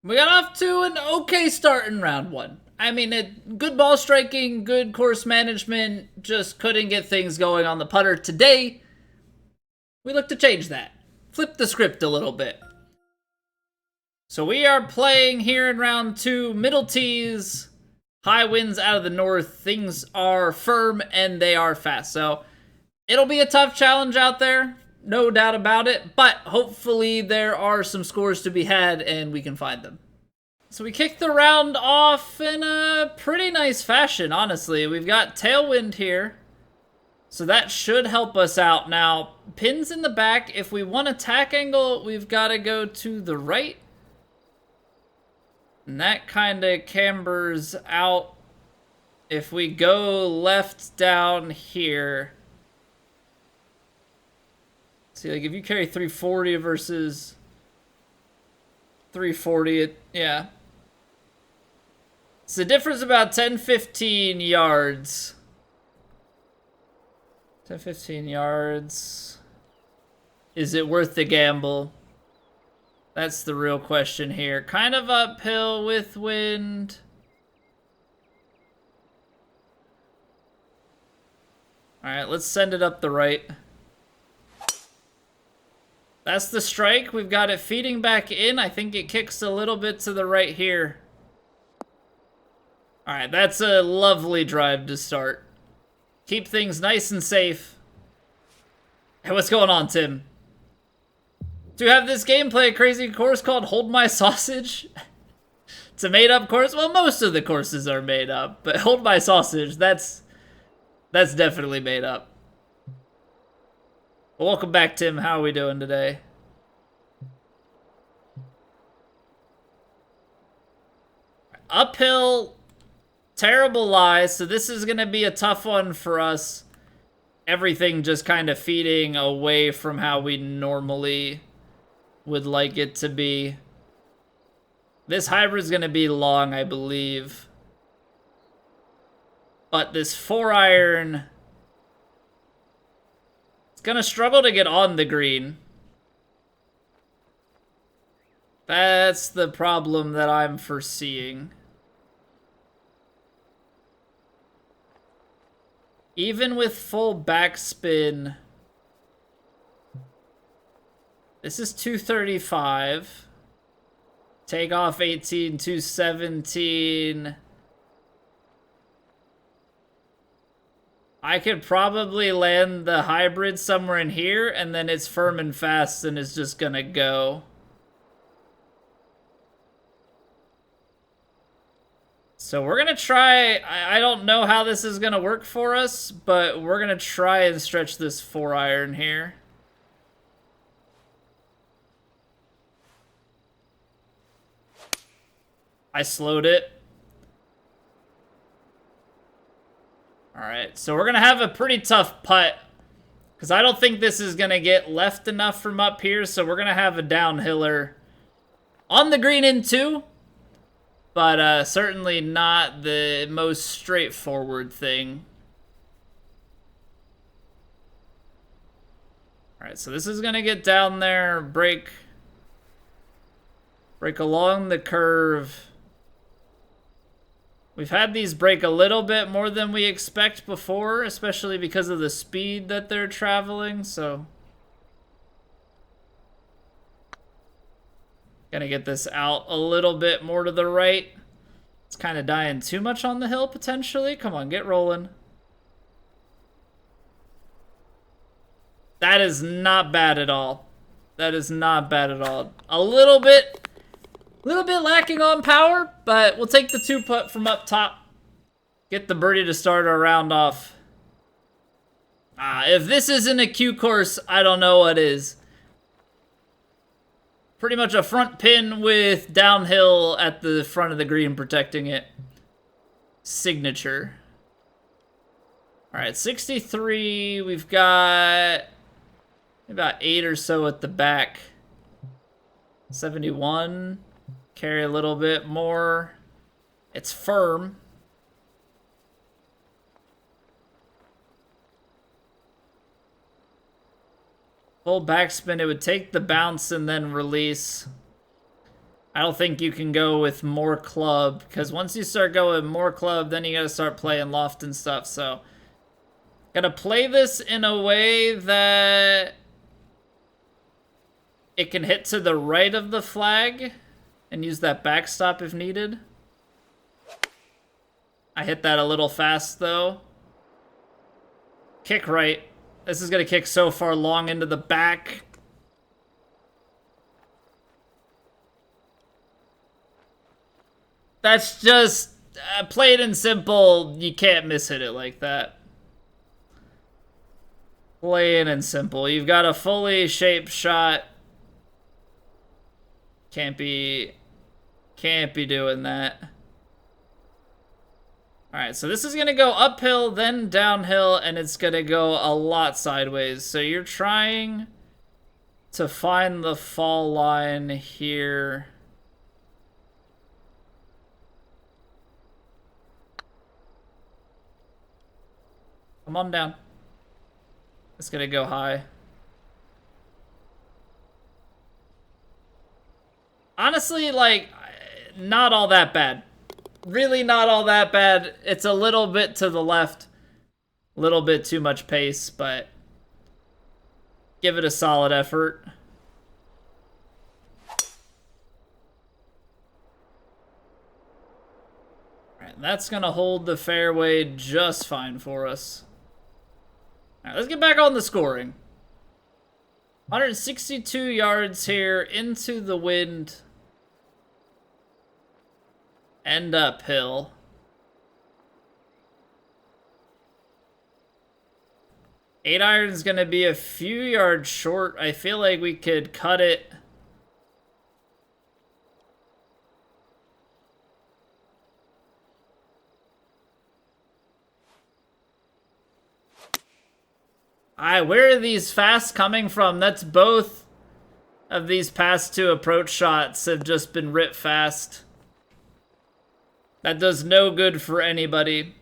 We got off to an okay start in round one. I mean, good ball striking, good course management, just couldn't get things going on the putter. Today, we look to change that. Flip the script a little bit. So we are playing here in round two, middle tees, high winds out of the north. Things are firm and they are fast. So it'll be a tough challenge out there, no doubt about it. But hopefully there are some scores to be had and we can find them. So we kicked the round off in a pretty nice fashion, honestly. We've got tailwind here, so that should help us out. Now, pins in the back. If we want attack angle, we've got to go to the right. And that kind of cambers out. If we go left down here. See, like if you carry 340 versus 340, yeah. It's a difference about 10-15 yards. 10-15 yards. Is it worth the gamble? That's the real question here. Kind of uphill with wind. Alright, let's send it up the right. That's the strike. We've got it feeding back in. I think it kicks a little bit to the right here. Alright, that's a lovely drive to start. Keep things nice and safe. Hey, what's going on, Tim? Do you have this game play a crazy course called Hold My Sausage? It's a made-up course? Well, most of the courses are made up, but Hold My Sausage, that's definitely made up. Well, welcome back, Tim. How are we doing today? Uphill... Terrible lie, so this is going to be a tough one for us. Everything just kind of feeding away from how we normally would like it to be. This hybrid's going to be long, I believe. But this 4-iron... It's going to struggle to get on the green. That's the problem that I'm foreseeing. Even with full backspin, this is 235. Take off 18, 217. I could probably land the hybrid somewhere in here, and then it's firm and fast and it's just gonna go. So we're going to try, I don't know how this is going to work for us, but we're going to try and stretch this 4-iron here. I slowed it. Alright, so we're going to have a pretty tough putt, because I don't think this is going to get left enough from up here, so we're going to have a downhiller on the green in two. But certainly not the most straightforward thing. Alright, so this is going to get down there, break along the curve. We've had these break a little bit more than we expect before, especially because of the speed that they're traveling, so... Gonna get this out a little bit more to the right. It's kind of dying too much on the hill, potentially. Come on, get rolling. That is not bad at all. That is not bad at all. A little bit lacking on power, but we'll take the 2-putt from up top. Get the birdie to start our round off. If this isn't a Q course, I don't know what is. Pretty much a front pin with downhill at the front of the green protecting it. Signature. Alright, 63. We've got about 8 or so at the back. 71. Carry a little bit more. It's firm. Full backspin, it would take the bounce and then release. I don't think you can go with more club, because once you start going more club, then you gotta start playing loft and stuff, so. Gotta play this in a way that it can hit to the right of the flag and use that backstop if needed. I hit that a little fast, though. Kick right. This is gonna kick so far long into the back. That's just... plain and simple, you can't miss-hit it like that. Plain and simple. You've got a fully shaped shot. Can't be doing that. Alright, so this is gonna go uphill, then downhill, and it's gonna go a lot sideways. So you're trying to find the fall line here. Come on down. It's gonna go high. Honestly, like, not all that bad. Really not all that bad. It's a little bit to the left. A little bit too much pace, but give it a solid effort. Alright, that's gonna hold the fairway just fine for us. Alright, let's get back on the scoring. 162 yards here into the wind. And uphill. Eight iron's gonna be a few yards short. I feel like we could cut it. Where are these fasts coming from? That's both of these past two approach shots have just been ripped fast. That does no good for anybody.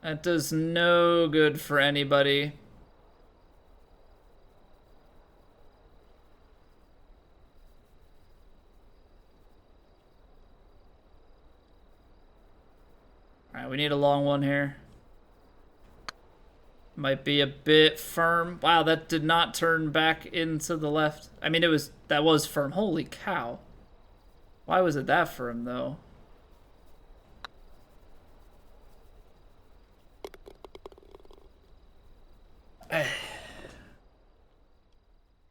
That does no good for anybody. Alright, we need a long one here. Might be a bit firm. Wow, that did not turn back into the left. I mean, that was firm. Holy cow. Why was it that firm, though?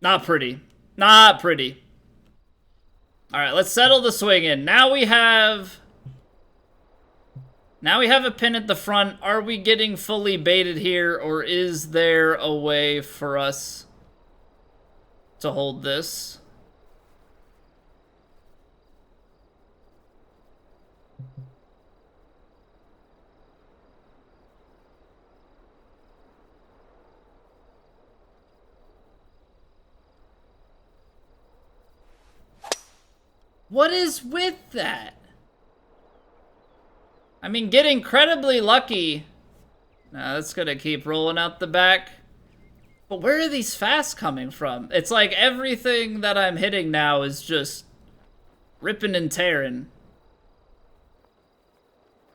Not pretty. Not pretty. Alright, let's settle the swing in. Now we have a pin at the front. Are we getting fully baited here, or is there a way for us to hold this? What is with that? I mean, get incredibly lucky. Nah, that's gonna keep rolling out the back. But where are these fasts coming from? It's like everything that I'm hitting now is just ripping and tearing.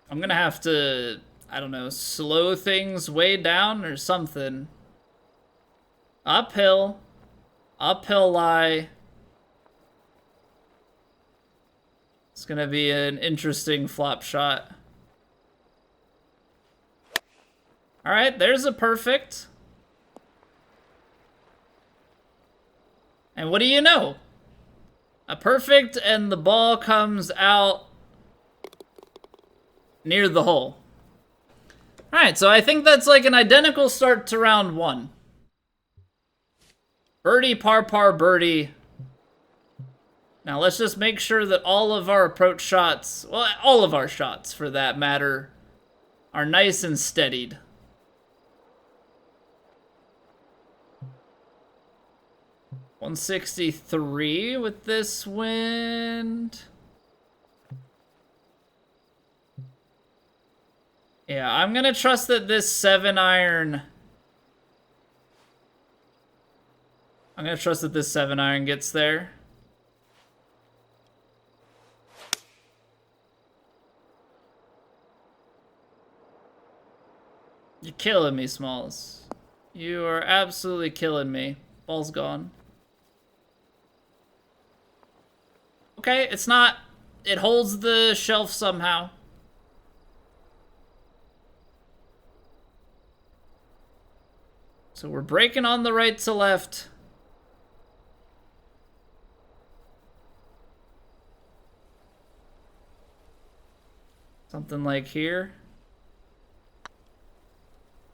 I'm gonna have to, I don't know, slow things way down or something. Uphill. Uphill lie. It's gonna be an interesting flop shot. Alright, there's a perfect. And what do you know? A perfect and the ball comes out near the hole. Alright, so I think that's like an identical start to round one. Birdie, par, par, birdie. Now let's just make sure that all of our approach shots, well, all of our shots for that matter, are nice and steadied. .163 with this wind. Yeah, I'm gonna trust that this 7-iron... I'm gonna trust that this 7-iron gets there. You're killing me, Smalls. You are absolutely killing me. Ball's gone. Okay, it's not... It holds the shelf somehow. So we're breaking on the right to left. Something like here.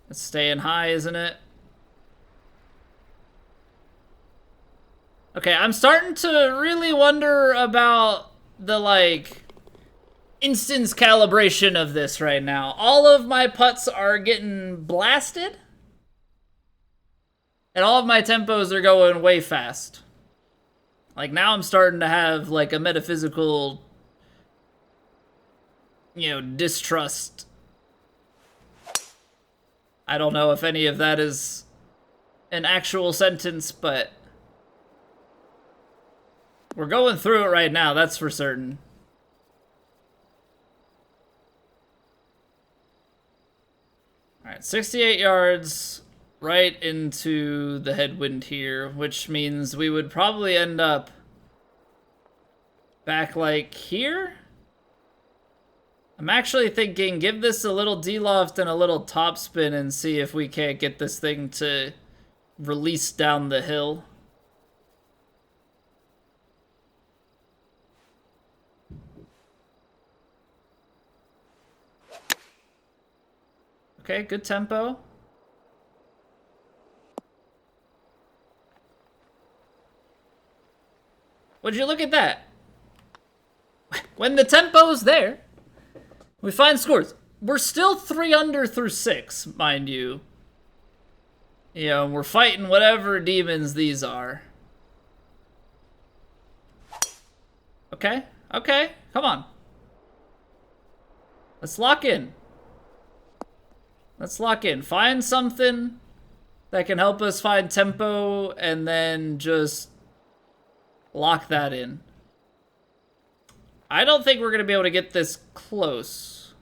It's staying high, isn't it? Okay, I'm starting to really wonder about the, like, instance calibration of this right now. All of my putts are getting blasted. And all of my tempos are going way fast. Like, now I'm starting to have, like, a metaphysical, you know, distrust. I don't know if any of that is an actual sentence, but we're going through it right now, that's for certain. Alright, 68 yards right into the headwind here, which means we would probably end up back like here. I'm actually thinking give this a little D-loft and a little topspin and see if we can't get this thing to release down the hill. Okay, good tempo. Would you look at that? When the tempo's there, we find scores. We're still 3 under through 6, mind you. You know, we're fighting whatever demons these are. Okay, okay, come on. Let's lock in. Let's lock in. Find something that can help us find tempo and then just lock that in. I don't think we're going to be able to get this close.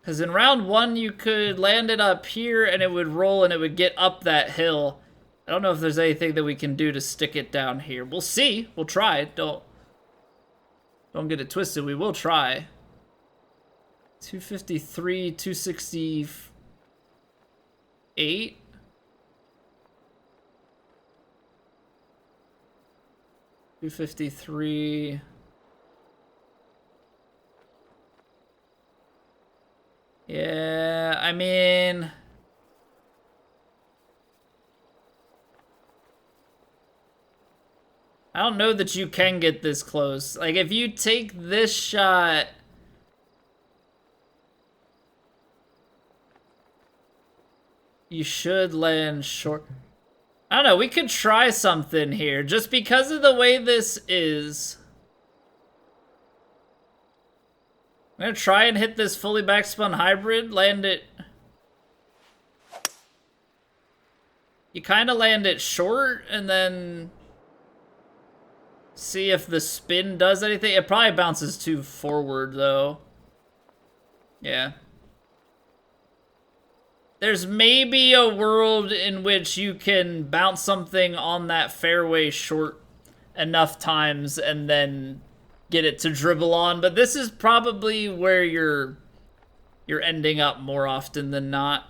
Because in round 1, you could land it up here and it would roll and it would get up that hill. I don't know if there's anything that we can do to stick it down here. We'll see. We'll try. Don't get it twisted. We will try. 253, 268. $253. Yeah, I mean, I don't know that you can get this close. Like, if you take this shot, you should land short. I don't know, we could try something here, just because of the way this is. I'm gonna try and hit this fully backspun hybrid, land it. You kind of land it short, and then see if the spin does anything. It probably bounces too forward, though. Yeah. There's maybe a world in which you can bounce something on that fairway short enough times and then get it to dribble on, but this is probably where you're ending up more often than not.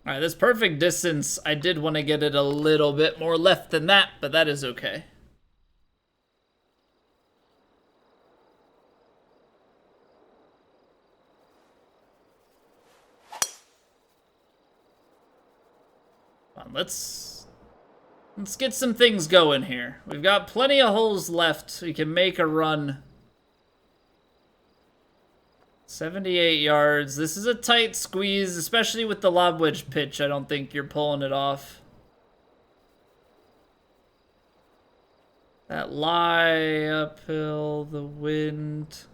All right, this perfect distance, I did want to get it a little bit more left than that, but that is okay. Let's get some things going here. We've got plenty of holes left. We can make a run. 78 yards. This is a tight squeeze, especially with the lob wedge pitch. I don't think you're pulling it off. That lie uphill, the wind.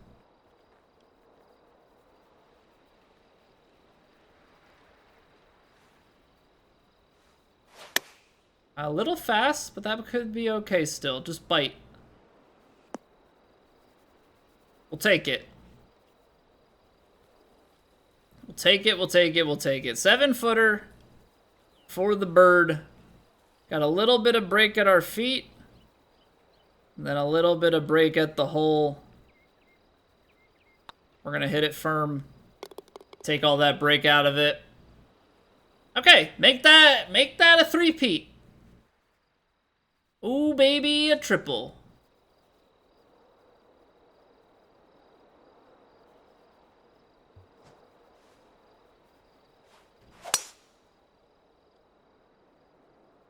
A little fast, but that could be okay still. Just bite. We'll take it. We'll take it, we'll take it, we'll take it. 7-footer for the bird. Got a little bit of break at our feet. And then a little bit of break at the hole. We're gonna hit it firm. Take all that break out of it. Okay, make that a three-peat. Ooh, baby, a triple.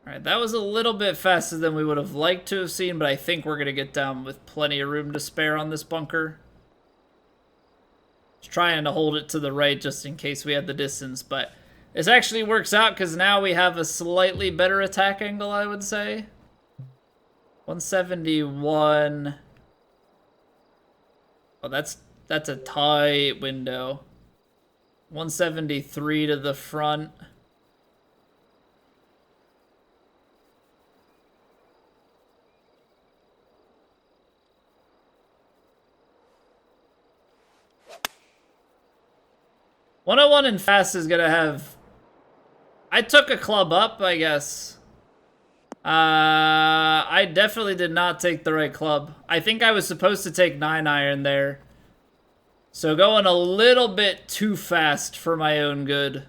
Alright, that was a little bit faster than we would have liked to have seen, but I think we're going to get down with plenty of room to spare on this bunker. Just trying to hold it to the right just in case we had the distance, but this actually works out because now we have a slightly better attack angle, I would say. 171. Oh, that's a tight window. 173 to the front. .101 and fast is gonna have... I took a club up, I guess. I definitely did not take the right club. I think I was supposed to take 9-iron there. So going a little bit too fast for my own good.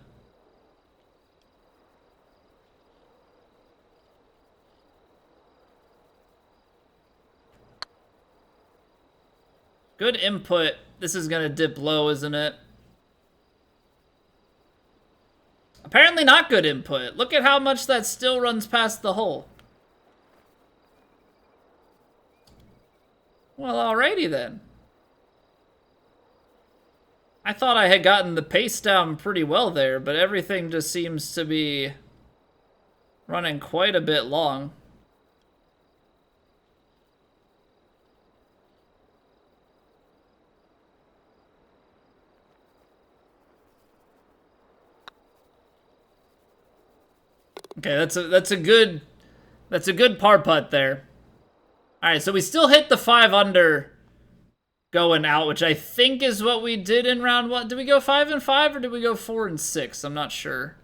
Good input. This is gonna dip low, isn't it? Apparently not good input. Look at how much that still runs past the hole. Well, alrighty then. I thought I had gotten the pace down pretty well there, but everything just seems to be running quite a bit long. Okay, that's a good par putt there. All right, so we still hit the 5 under going out, which I think is what we did in round 1. Did we go 5 and 5 or did we go 4 and 6? I'm not sure.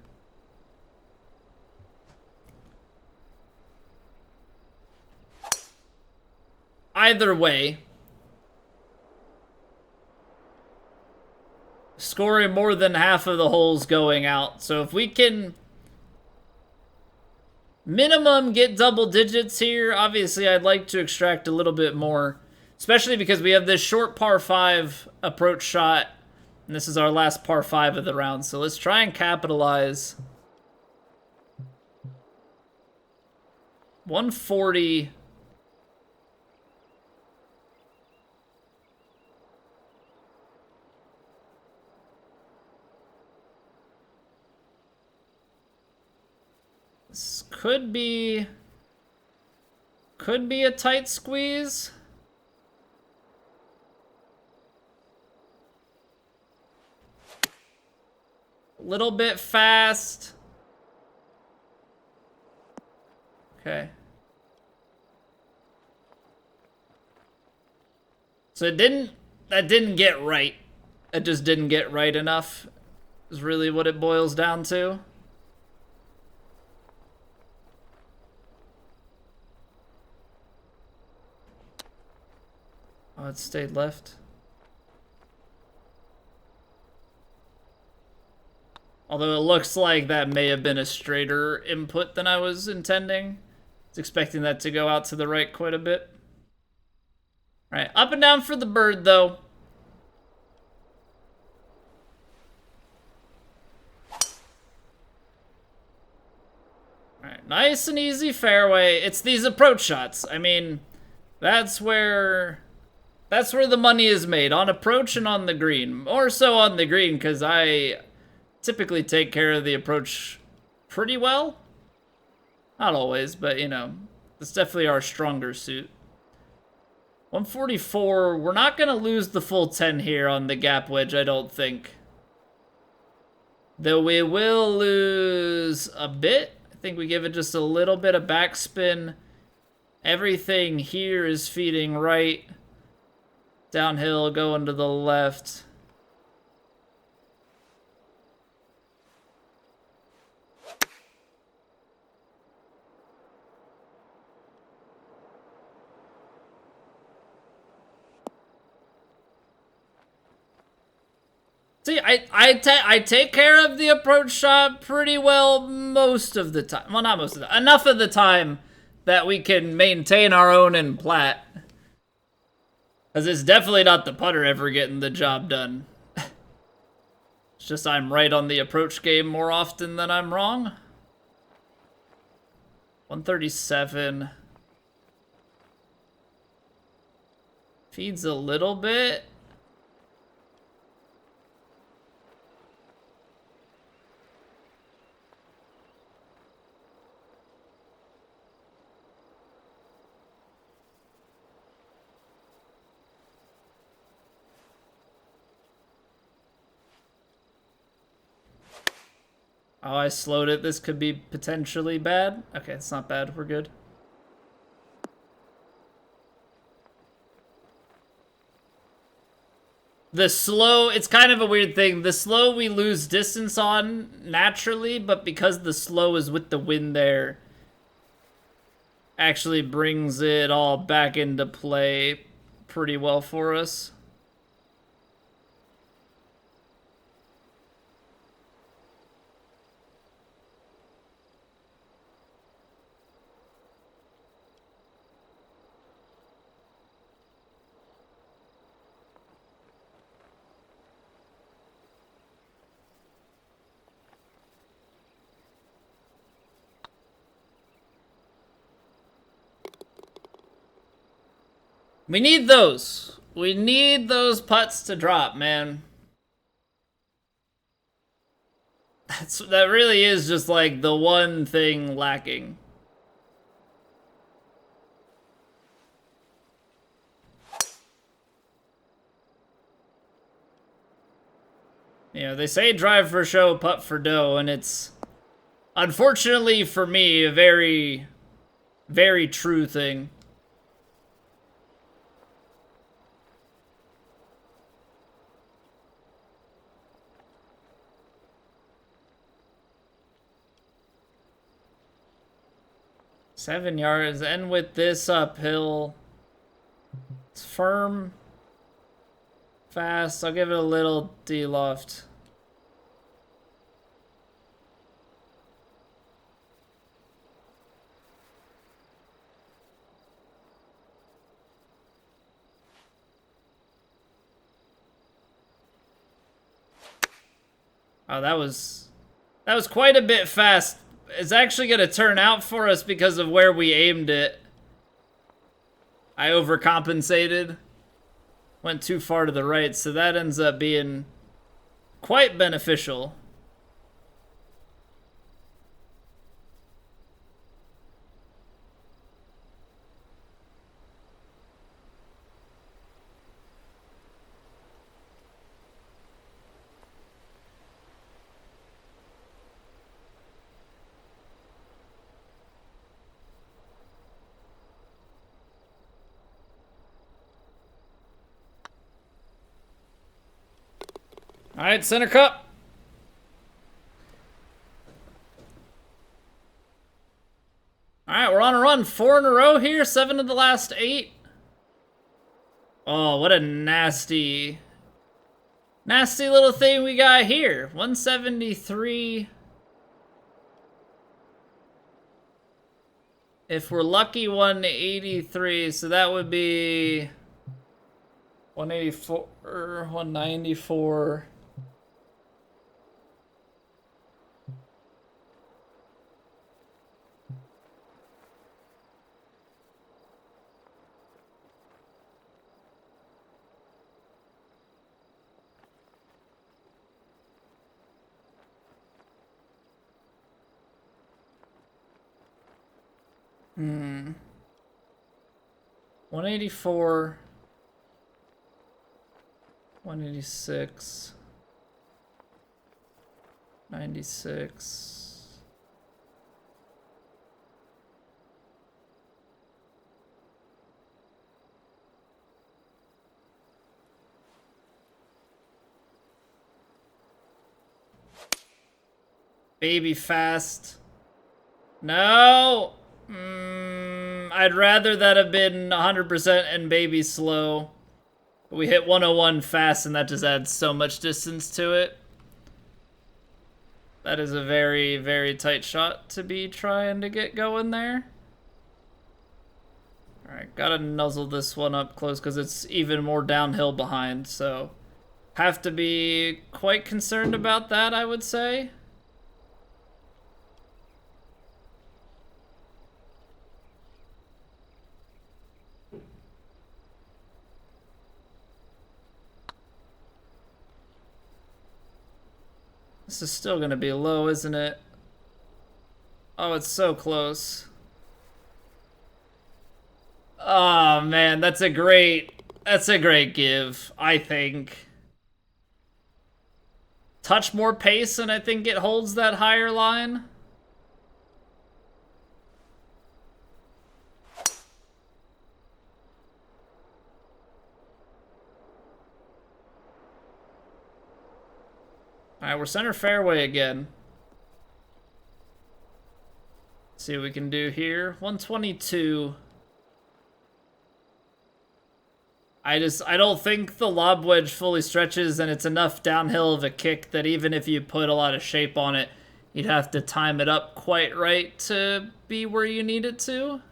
Either way, scoring more than half of the holes going out. So if we can minimum get double digits here, obviously I'd like to extract a little bit more, especially because we have this short par 5 approach shot, and this is our last par 5 of the round, so let's try and capitalize. 140. This could be a tight squeeze. A little bit fast. Okay. So that didn't get right. It just didn't get right enough, is really what it boils down to. Oh, it stayed left. Although it looks like that may have been a straighter input than I was intending. I was expecting that to go out to the right quite a bit. All right, up and down for the bird, though. All right, nice and easy fairway. It's these approach shots. I mean, that's where the money is made, on approach and on the green. More so on the green, because I typically take care of the approach pretty well. Not always, but, you know, it's definitely our stronger suit. 144, we're not going to lose the full 10 here on the gap wedge, I don't think. Though we will lose a bit. I think we give it just a little bit of backspin. Everything here is feeding right. Downhill, going to the left. See, I take care of the approach shot pretty well most of the time. Well, not most of the time. Enough of the time that we can maintain our own in plat. Because it's definitely not the putter ever getting the job done. It's just I'm right on the approach game more often than I'm wrong. 137. Feeds a little bit. Oh, I slowed it. This could be potentially bad. Okay, it's not bad. We're good. The slow, it's kind of a weird thing. The slow we lose distance on naturally, but because the slow is with the wind there, actually brings it all back into play pretty well for us. We need those. We need those putts to drop, man. That really is just like the one thing lacking. You know, they say drive for show, putt for dough, and it's unfortunately for me a very, very true thing. Seven yards, and with this uphill, it's firm, fast. I'll give it a little D-loft. Oh, that was quite a bit fast. It's actually going to turn out for us because of where we aimed it. I overcompensated. Went too far to the right, so that ends up being quite beneficial. All right, center cup. All right, we're on a run. 4 in a row here. 7 of the last 8. Oh, what a nasty little thing we got here. 173. If we're lucky, 183. So that would be 184 or 194. Hmm. 184. 186. 96. Baby fast. No! I'd rather that have been 100% and baby slow. We hit 101 fast and that just adds so much distance to it. That is a very, very tight shot to be trying to get going there. Alright, gotta nuzzle this one up close because it's even more downhill behind, so have to be quite concerned about that, I would say. This is still gonna be low, isn't it? Oh, it's so close. Oh man, that's a great give, I think. Touch more pace and I think it holds that higher line. Alright, we're center fairway again. Let's see what we can do here. 122. I don't think the lob wedge fully stretches, and it's enough downhill of a kick that even if you put a lot of shape on it, you'd have to time it up quite right to be where you need it to.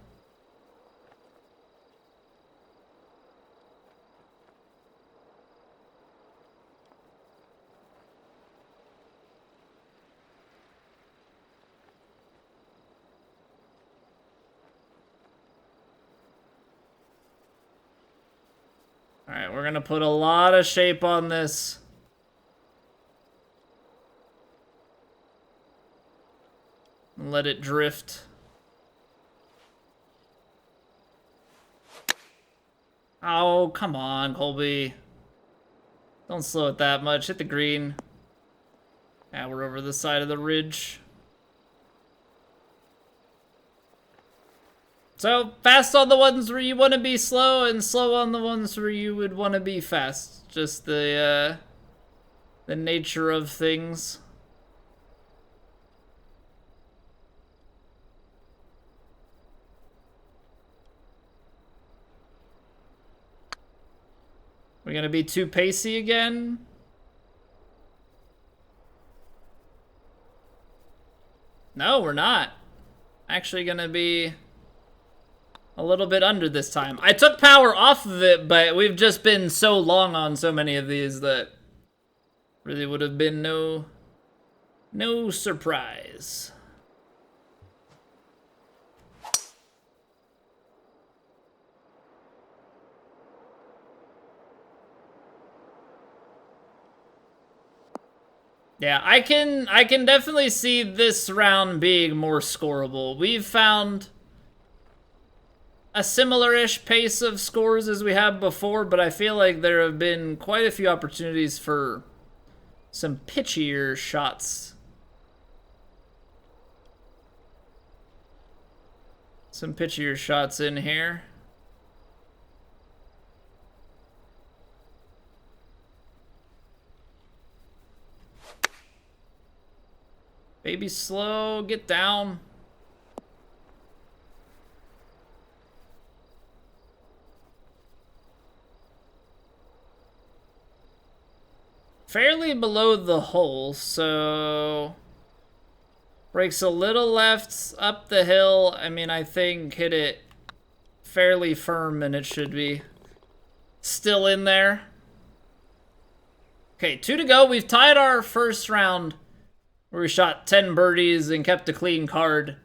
Alright, we're gonna put a lot of shape on this. And let it drift. Oh, come on, Colby. Don't slow it that much. Hit the green. Yeah, we're over the side of the ridge. So, fast on the ones where you want to be slow, and slow on the ones where you would want to be fast. Just the nature of things. We're gonna be too pacey again? No, we're not. Actually gonna be a little bit under this time. I took power off of it, but we've just been so long on so many of these that really would have been no surprise. Yeah, I can definitely see this round being more scoreable. We've found a similar-ish pace of scores as we have before, but I feel like there have been quite a few opportunities for some pitchier shots. Some pitchier shots in here. Baby slow, get down. Fairly below the hole, so breaks a little left up the hill. I mean, I think hit it fairly firm and it should be still in there. Okay, 2 to go. We've tied our first round where we shot 10 birdies and kept a clean card.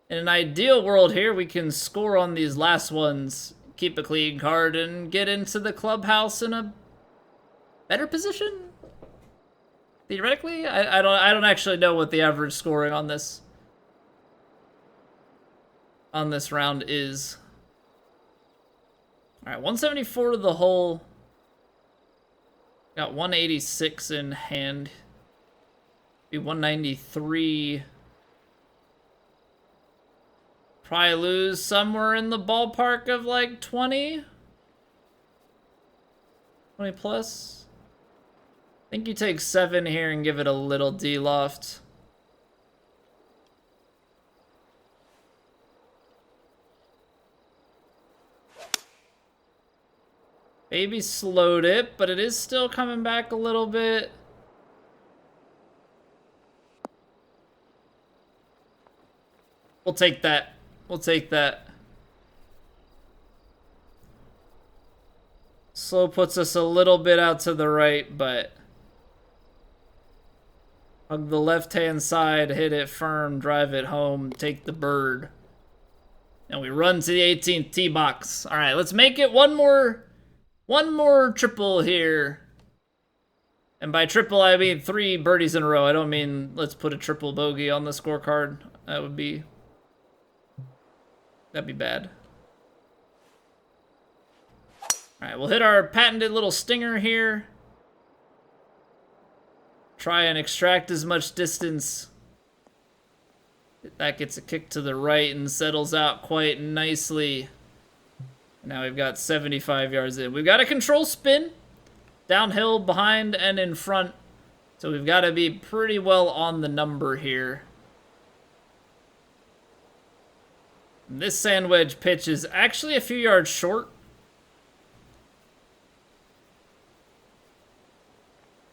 In an ideal world here, we can score on these last ones, keep a clean card, and get into the clubhouse in a better position? Theoretically? I don't actually know what the average scoring on this round is. Alright, 174 to the hole. Got 186 in hand. Be 193. Probably lose somewhere in the ballpark of like 20. 20 plus. I think you take 7 here and give it a little D-loft. Maybe slowed it, but it is still coming back a little bit. We'll take that. We'll take that. Slow puts us a little bit out to the right, but hug the left-hand side, hit it firm, drive it home, take the bird. And we run to the 18th tee box. All right, let's make it one more triple here. And by triple, I mean 3 birdies in a row. I don't mean let's put a triple bogey on the scorecard. That'd be bad. All right, we'll hit our patented little stinger here. Try and extract as much distance. That gets a kick to the right and settles out quite nicely. Now we've got 75 yards in. We've got a control spin. Downhill, behind, and in front. So we've got to be pretty well on the number here. This sand wedge pitch is actually a few yards short.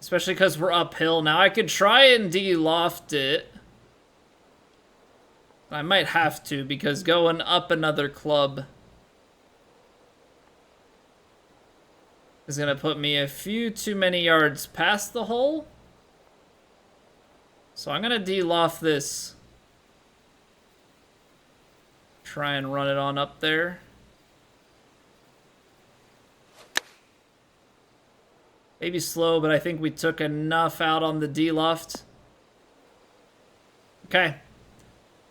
Especially because we're uphill. Now I could try and de-loft it. I might have to because going up another club is going to put me a few too many yards past the hole. So I'm going to de-loft this. Try and run it on up there. Maybe slow, but I think we took enough out on the de-loft. Okay.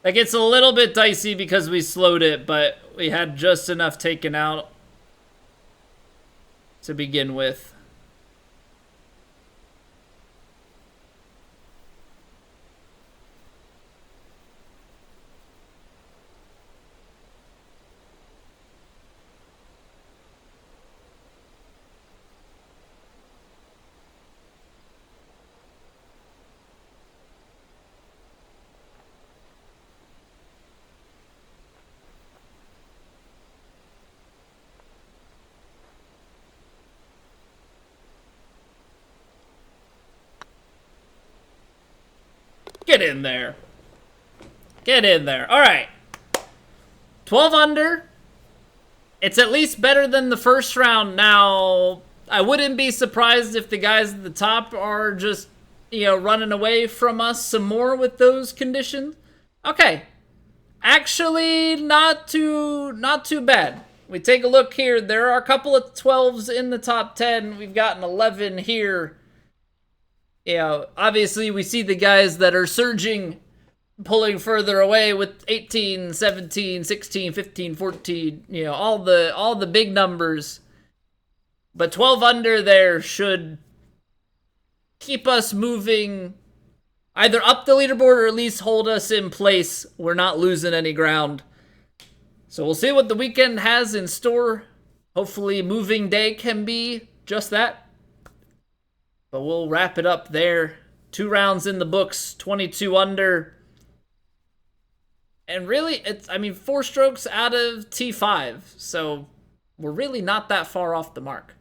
That gets a little bit dicey because we slowed it, but we had just enough taken out to begin with. Get in there. Get in there. All right. 12 under. It's at least better than the first round. Now, I wouldn't be surprised if the guys at the top are just, running away from us some more with those conditions. Okay. Actually, not too bad. We take a look here. There are a couple of 12s in the top 10. We've got an 11 here. Obviously we see the guys that are surging, pulling further away with 18, 17, 16, 15, 14, all the big numbers. But 12 under there should keep us moving either up the leaderboard or at least hold us in place. We're not losing any ground. So we'll see what the weekend has in store. Hopefully moving day can be just that. But we'll wrap it up there. 2 rounds in the books, 22 under. And really, 4 strokes out of T5. So we're really not that far off the mark.